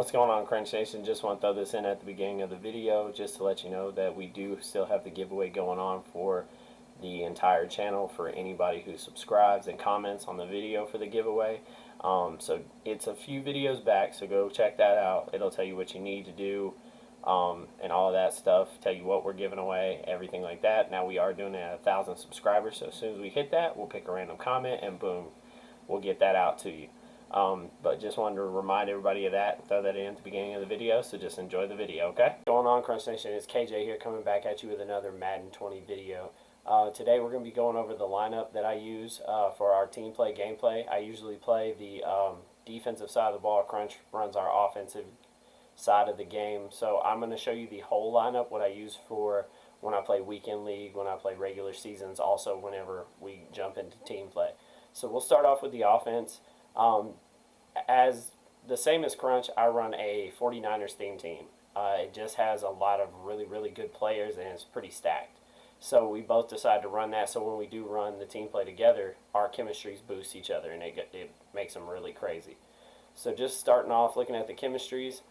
What's going on, Crunch Nation? Just want to throw this in at the beginning of the video just to let you know that we do still have the giveaway going on for the entire channel for anybody who subscribes and comments on the video for the giveaway. So it's a few videos back, so go check that out. It'll tell you what you need to do and all of that stuff, tell you what we're giving away, everything like that. Now we are doing it at 1,000 subscribers, so as soon as we hit that, we'll pick a random comment and boom, we'll get that out to you. But just wanted to remind everybody of that, throw that in at the beginning of the video, so just enjoy the video, okay? Going on, Crunch Nation, it's KJ here coming back at you with another Madden 20 video. Today we're going to be going over the lineup that I use for our team play gameplay. I usually play the defensive side of the ball. Crunch runs our offensive side of the game. So I'm going to show you the whole lineup, what I use for when I play weekend league, when I play regular seasons, also whenever we jump into team play. So we'll start off with the offense. As the same as Crunch, I run a 49ers theme team. It just has a lot of really good players and it's pretty stacked. So we both decided to run that, so when we do run the team play together, our chemistries boost each other and it makes them really crazy. So just starting off looking at the chemistries,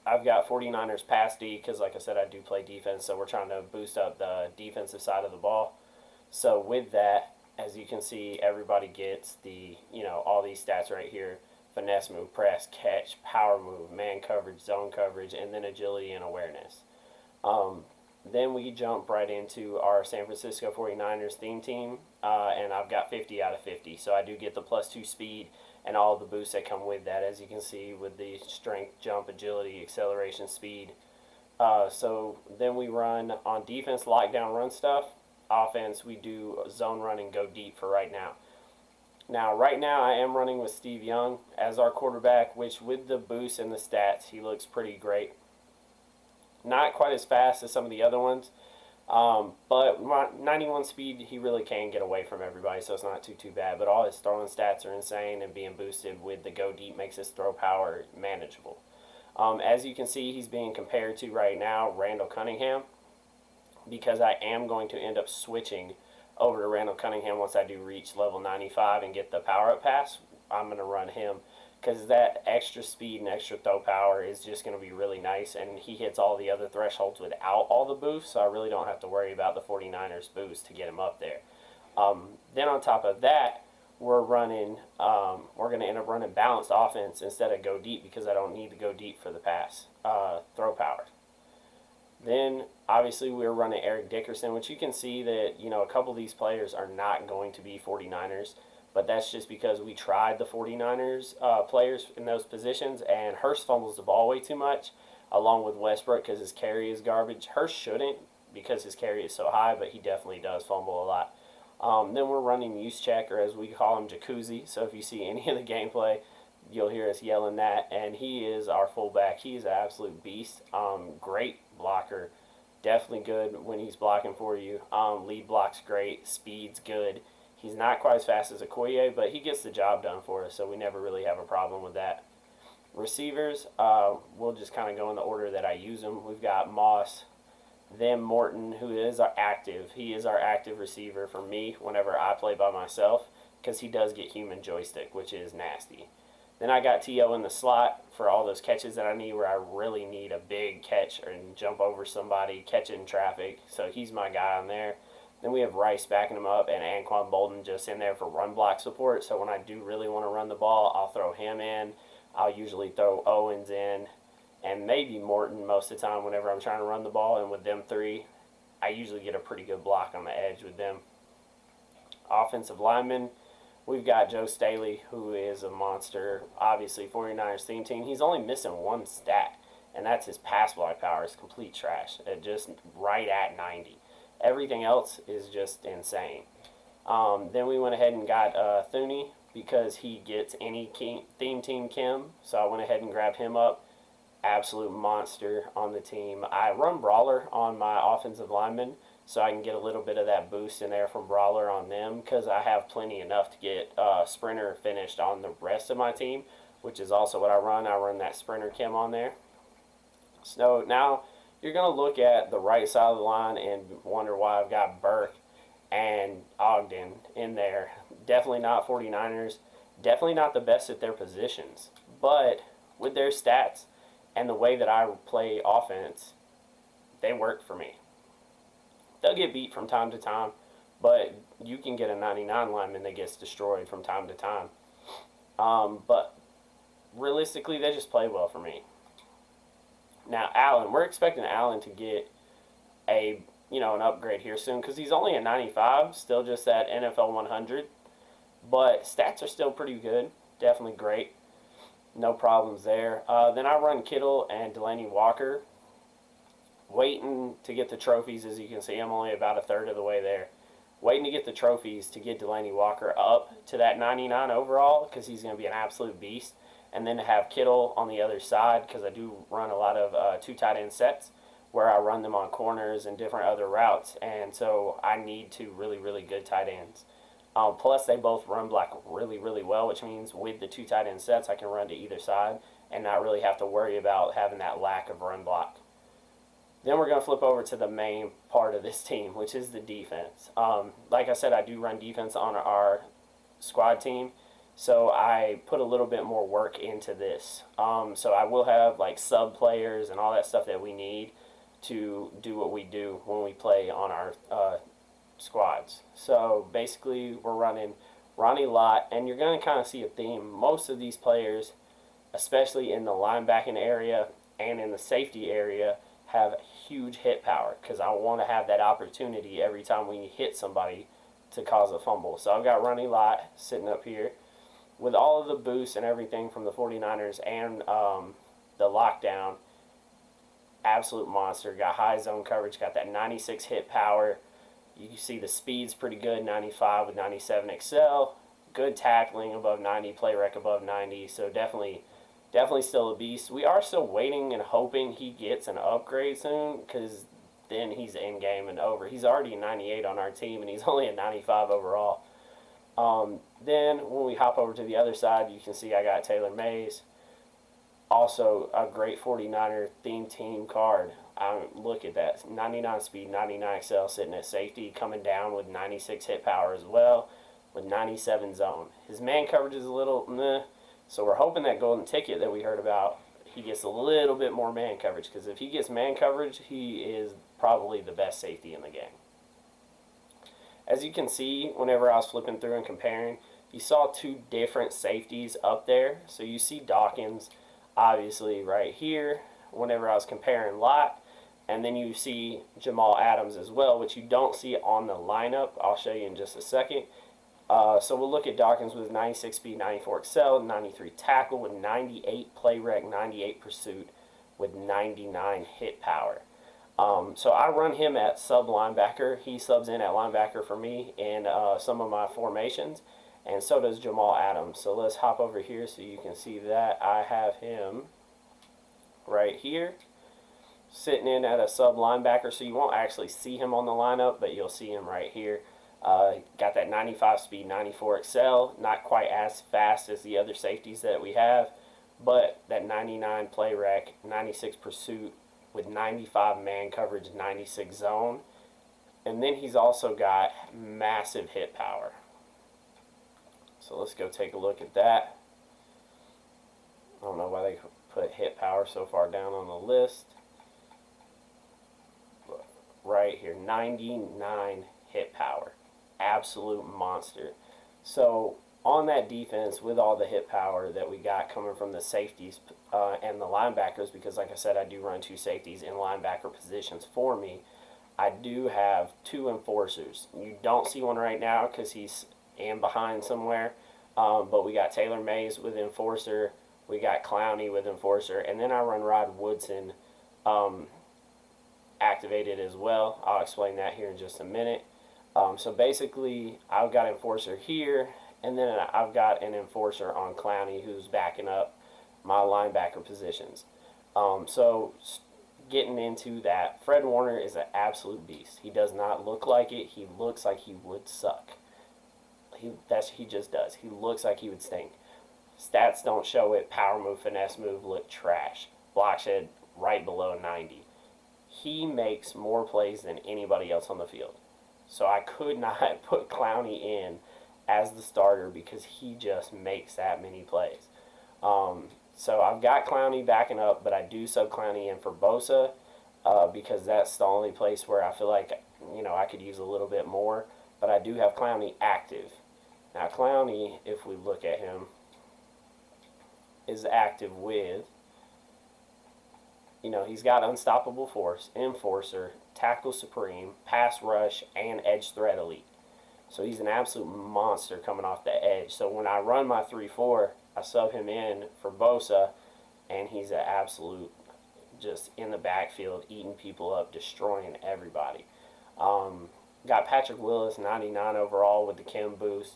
I've got 49ers pass D because like I said, I do play defense, so we're trying to boost up the defensive side of the ball. So with that, as you can see, everybody gets the, all these stats right here: finesse move, press, catch, power move, man coverage, zone coverage, and then agility and awareness. Then we jump right into our San Francisco 49ers theme team, and I've got 50 out of 50. So I do get the +2 speed and all the boosts that come with that, as you can see with the strength, jump, agility, acceleration, speed. So then we run on defense, lockdown, run stuff. Offense, we do zone run and go deep for right now. Now, right now I am running with Steve Young as our quarterback, which with the boost and the stats, he looks pretty great. Not quite as fast as some of the other ones, but 91 speed, he really can get away from everybody, so it's not too bad. But all his throwing stats are insane, and being boosted with the go deep makes his throw power manageable. As you can see, he's being compared to right now Randall Cunningham, because I am going to end up switching over to Randall Cunningham once I do reach level 95 and get the power-up pass. I'm going to run him because that extra speed and extra throw power is just going to be really nice, and he hits all the other thresholds without all the boosts, so I really don't have to worry about the 49ers boost to get him up there. Then on top of that, we're going to end up running balanced offense instead of go deep because I don't need to go deep for the pass throw power. Then, obviously, we're running Eric Dickerson, which you can see that, a couple of these players are not going to be 49ers, but that's just because we tried the 49ers players in those positions, and Hurst fumbles the ball way too much, along with Westbrook because his carry is garbage. Hurst shouldn't because his carry is so high, but he definitely does fumble a lot. Then we're running Juszczyk, or as we call him, Jacuzzi, so if you see any of the gameplay, you'll hear us yelling that, and he is our fullback. He's an absolute beast. Great blocker. Definitely good when he's blocking for you. Lead block's great. Speed's good. He's not quite as fast as Okoye, but he gets the job done for us, so we never really have a problem with that. Receivers, we'll just kind of go in the order that I use them. We've got Moss, then Morton, who is our active. He is our active receiver for me whenever I play by myself because he does get human joystick, which is nasty. Then I got T.O. in the slot for all those catches that I need where I really need a big catch and jump over somebody, catch it in traffic. So he's my guy on there. Then we have Rice backing him up and Anquan Bolden just in there for run block support. So when I do really want to run the ball, I'll throw him in. I'll usually throw Owens in and maybe Morton most of the time whenever I'm trying to run the ball. And with them three, I usually get a pretty good block on the edge with them. Offensive linemen, we've got Joe Staley, who is a monster. Obviously, 49ers theme team. He's only missing one stat, and that's his pass block power. It's complete trash. Just right at 90. Everything else is just insane. Then we went ahead and got Thuney because he gets any theme team chem. So I went ahead and grabbed him up. Absolute monster on the team. I run Brawler on my offensive linemen, so I can get a little bit of that boost in there from Brawler on them because I have plenty enough to get Sprinter finished on the rest of my team, which is also what I run. I run that Sprinter chem on there. So now you're going to look at the right side of the line and wonder why I've got Burke and Ogden in there. Definitely not 49ers. Definitely not the best at their positions. But with their stats and the way that I play offense, they work for me. They'll get beat from time to time, but you can get a 99 lineman that gets destroyed from time to time. But realistically, they just play well for me. Now, Allen, we're expecting Allen to get an upgrade here soon because he's only at 95, still just at NFL 100. But stats are still pretty good, definitely great. No problems there. Then I run Kittle and Delaney Walker, waiting to get the trophies. As you can see, I'm only about a third of the way there. Waiting to get the trophies to get Delaney Walker up to that 99 overall because he's going to be an absolute beast. And then to have Kittle on the other side because I do run a lot of 2 tight end sets where I run them on corners and different other routes. And so I need 2 really, really good tight ends. Plus, they both run block really, really well, which means with the 2 tight end sets, I can run to either side and not really have to worry about having that lack of run block. Then we're going to flip over to the main part of this team, which is the defense. Like I said, I do run defense on our squad team, so I put a little bit more work into this. So I will have like sub players and all that stuff that we need to do what we do when we play on our squads. So basically, we're running Ronnie Lott, and you're going to kind of see a theme. Most of these players, especially in the linebacking area and in the safety area, have huge hit power because I want to have that opportunity every time we hit somebody to cause a fumble. So I've got Ronnie Lott sitting up here with all of the boosts and everything from the 49ers and the lockdown. Absolute monster. Got high zone coverage, got that 96 hit power. You see the speed's pretty good, 95 with 97 excel. Good tackling above 90, play rec above 90. So definitely still a beast. We are still waiting and hoping he gets an upgrade soon because then he's in game and over. He's already 98 on our team and he's only at 95 overall. Then when we hop over to the other side, you can see I got Taylor Mays. Also a great 49er theme team card. Look at that. 99 speed, 99 excel sitting at safety, coming down with 96 hit power as well with 97 zone. His man coverage is a little meh. So we're hoping that golden ticket that we heard about, he gets a little bit more man coverage. Because if he gets man coverage, he is probably the best safety in the game. As you can see, whenever I was flipping through and comparing, you saw 2 different safeties up there. So you see Dawkins, obviously, right here, whenever I was comparing Lott. And then you see Jamal Adams as well, which you don't see on the lineup. I'll show you in just a second. So we'll look at Dawkins with 96 speed, 94 excel, 93 tackle with 98 play rec, 98 pursuit with 99 hit power. So I run him at sub linebacker. He subs in at linebacker for me in some of my formations, and so does Jamal Adams. So let's hop over here so you can see that. I have him right here sitting in at a sub linebacker, so you won't actually see him on the lineup, but you'll see him right here. Got that 95 speed, 94 excel, not quite as fast as the other safeties that we have, but that 99 play rec, 96 pursuit with 95 man coverage, 96 zone. And then he's also got massive hit power. So let's go take a look at that. I don't know why they put hit power so far down on the list. But right here, 99 hit power. Absolute monster. So on that defense, with all the hit power that we got coming from the safeties and the linebackers, because like I said, I do run 2 safeties in linebacker positions for me, I do have 2 enforcers. You don't see one right now because he's in behind somewhere, but we got Taylor Mays with enforcer, we got Clowney with enforcer, and then I run Rod Woodson activated as well. I'll explain that here in just a minute. So basically, I've got enforcer here, and then I've got an enforcer on Clowney who's backing up my linebacker positions. So getting into that, Fred Warner is an absolute beast. He does not look like it. He looks like he would suck. He just does. He looks like he would stink. Stats don't show it. Power move, finesse move look trash. Block shed right below 90. He makes more plays than anybody else on the field. So I could not put Clowney in as the starter because he just makes that many plays. So I've got Clowney backing up, but I do sub Clowney in for Bosa because that's the only place where I feel like, you know, I could use a little bit more. But I do have Clowney active. Now Clowney, if we look at him, is active with, you know, he's got Unstoppable Force, Enforcer, Tackle Supreme, Pass Rush, and Edge Threat Elite. So he's an absolute monster coming off the edge. So when I run my 3-4, I sub him in for Bosa, and he's an absolute just in the backfield, eating people up, destroying everybody. Got Patrick Willis, 99 overall with the Chem boost.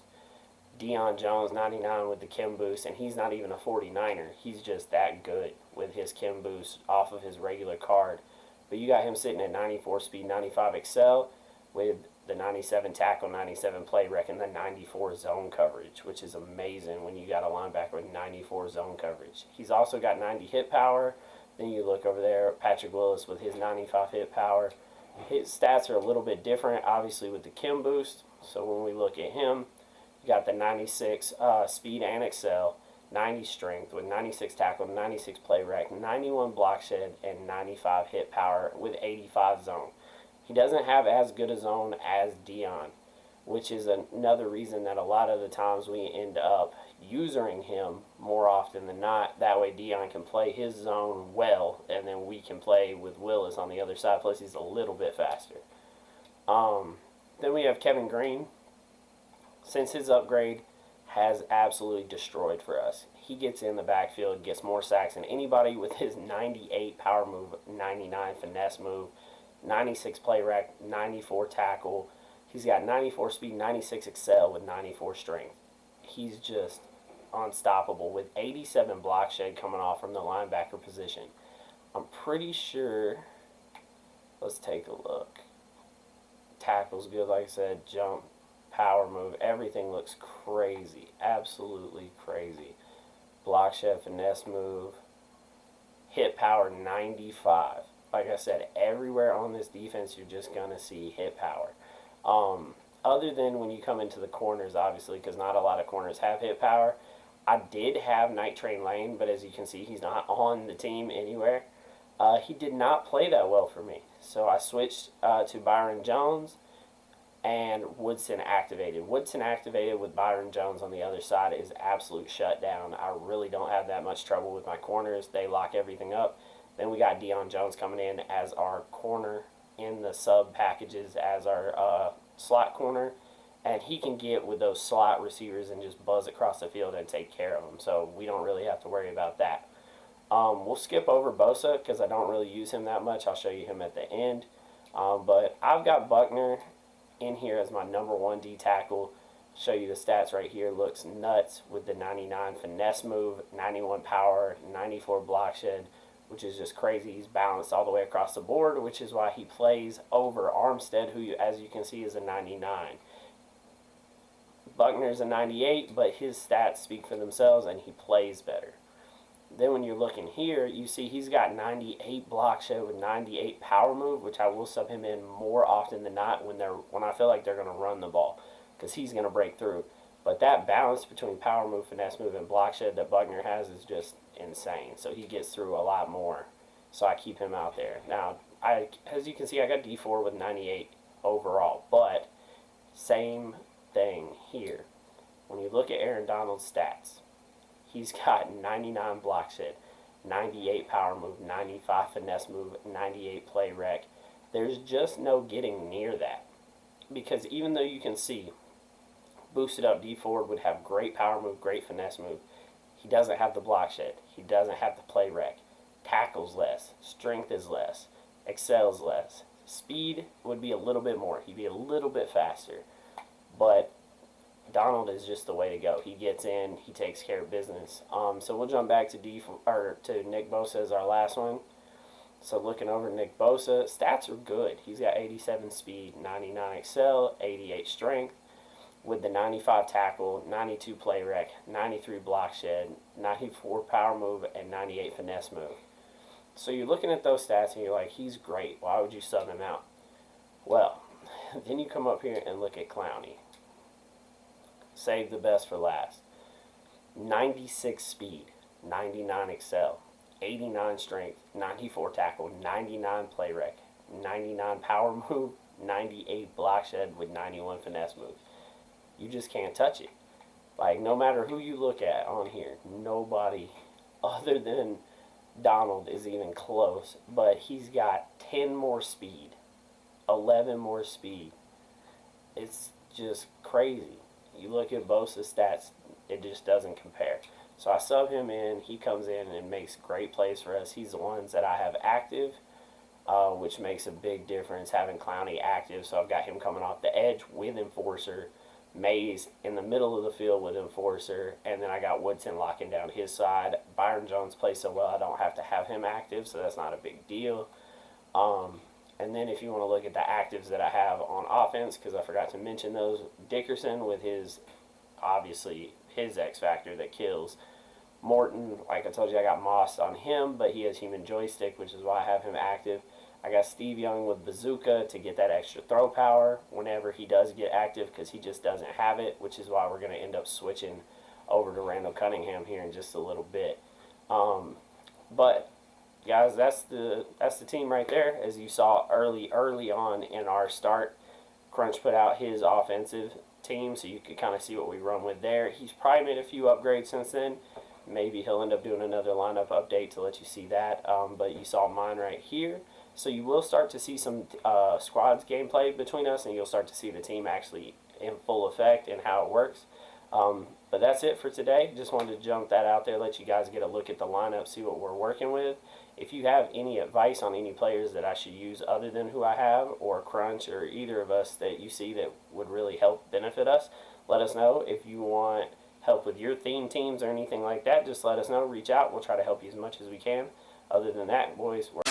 Deion Jones, 99 with the Chem boost, and he's not even a 49er. He's just that good with his Chem boost off of his regular card. But you got him sitting at 94 speed, 95 excel with the 97 tackle, 97 play rec, and the 94 zone coverage, which is amazing when you got a linebacker with 94 zone coverage. He's also got 90 hit power. Then you look over there, Patrick Willis with his 95 hit power. His stats are a little bit different, obviously, with the Chem boost. So when we look at him, you got the 96 speed and excel, 90 strength with 96 tackle, 96 play rec, 91 block shed, and 95 hit power with 85 zone. He doesn't have as good a zone as Deion, which is another reason that a lot of the times we end up using him more often than not. That way Deion can play his zone well, and then we can play with Willis on the other side. Plus he's a little bit faster. Then we have Kevin Green. Since his upgrade has absolutely destroyed for us. He gets in the backfield, gets more sacks than anybody with his 98 power move, 99 finesse move, 96 play rec, 94 tackle. He's got 94 speed, 96 excel with 94 strength. He's just unstoppable with 87 block shed coming off from the linebacker position. I'm pretty sure, let's take a look. Tackle's good, like I said, jump, power move, everything looks crazy, absolutely crazy. Block shed, finesse move, hit power 95. Like I said, everywhere on this defense you're just going to see hit power. Other than when you come into the corners, obviously, because not a lot of corners have hit power. I did have Night Train Lane, but as you can see, he's not on the team anywhere. He did not play that well for me. So I switched to Byron Jones and Woodson activated. Woodson activated with Byron Jones on the other side is absolute shutdown. I really don't have that much trouble with my corners. They lock everything up. Then we got Deion Jones coming in as our corner in the sub packages as our slot corner. And he can get with those slot receivers and just buzz across the field and take care of them. So we don't really have to worry about that. We'll skip over Bosa because I don't really use him that much. I'll show you him at the end. But I've got Buckner in here as my number 1 D tackle. Show you the stats right here. Looks nuts with the 99 finesse move, 91 power, 94 block shed, which is just crazy. He's balanced all the way across the board, which is why he plays over Armstead, who, as you can see, is a 99. Buckner's a 98, but his stats speak for themselves, and he plays better. Then when you're looking here, you see he's got 98 block shed with 98 power move, which I will sub him in more often than not when I feel like they're going to run the ball, because he's going to break through. But that balance between power move, finesse move, and block shed that Buckner has is just insane. So he gets through a lot more. So I keep him out there. Now, as you can see, I got D4 with 98 overall, but same thing here. When you look at Aaron Donald's stats, he's got 99 block shed, 98 power move, 95 finesse move, 98 play rec. There's just no getting near that. Because even though you can see, boosted up D4 would have great power move, great finesse move, he doesn't have the block shed. He doesn't have the play rec. Tackles less. Strength is less. Excels less. Speed would be a little bit more. He'd be a little bit faster. But Donald is just the way to go. He gets in, he takes care of business. So we'll jump back to Nick Bosa as our last one. So looking over Nick Bosa, stats are good. He's got 87 speed, 99 excel, 88 strength, with the 95 tackle, 92 play rec, 93 block shed, 94 power move, and 98 finesse move. So you're looking at those stats and you're like, he's great. Why would you sub him out? Well, then you come up here and look at Clowney. Save the best for last. 96 speed, 99 excel, 89 strength, 94 tackle, 99 play rec, 99 power move, 98 block shed with 91 finesse move. You just can't touch it. Like, no matter who you look at on here, nobody other than Donald is even close. But he's got 10 more speed, 11 more speed. It's just crazy. You look at Bosa's stats, it just doesn't compare. So I sub him in. He comes in and makes great plays for us. He's the ones that I have active, which makes a big difference having Clowney active. So I've got him coming off the edge with Enforcer, Mays in the middle of the field with Enforcer, and then I got Woodson locking down his side. Byron Jones plays so well I don't have to have him active, so that's not a big deal. And then if you want to look at the actives that I have on offense, because I forgot to mention those, Dickerson with his, obviously, his X Factor that kills. Morton, like I told you, I got Moss on him, but he has human joystick, which is why I have him active. I got Steve Young with Bazooka to get that extra throw power whenever he does get active, because he just doesn't have it, which is why we're going to end up switching over to Randall Cunningham here in just a little bit. But guys, that's the team right there. As you saw early on in our start, Crunch put out his offensive team, so you could kind of see what we run with there. He's probably made a few upgrades since then. Maybe he'll end up doing another lineup update to let you see that. But you saw mine right here. So you will start to see some squads gameplay between us, and you'll start to see the team actually in full effect and how it works. But that's it for today. Just wanted to jump that out there, let you guys get a look at the lineup, see what we're working with. If you have any advice on any players that I should use other than who I have, or Crunch, or either of us that you see that would really help benefit us, let us know. If you want help with your theme teams or anything like that, just let us know. Reach out. We'll try to help you as much as we can. Other than that, boys, we're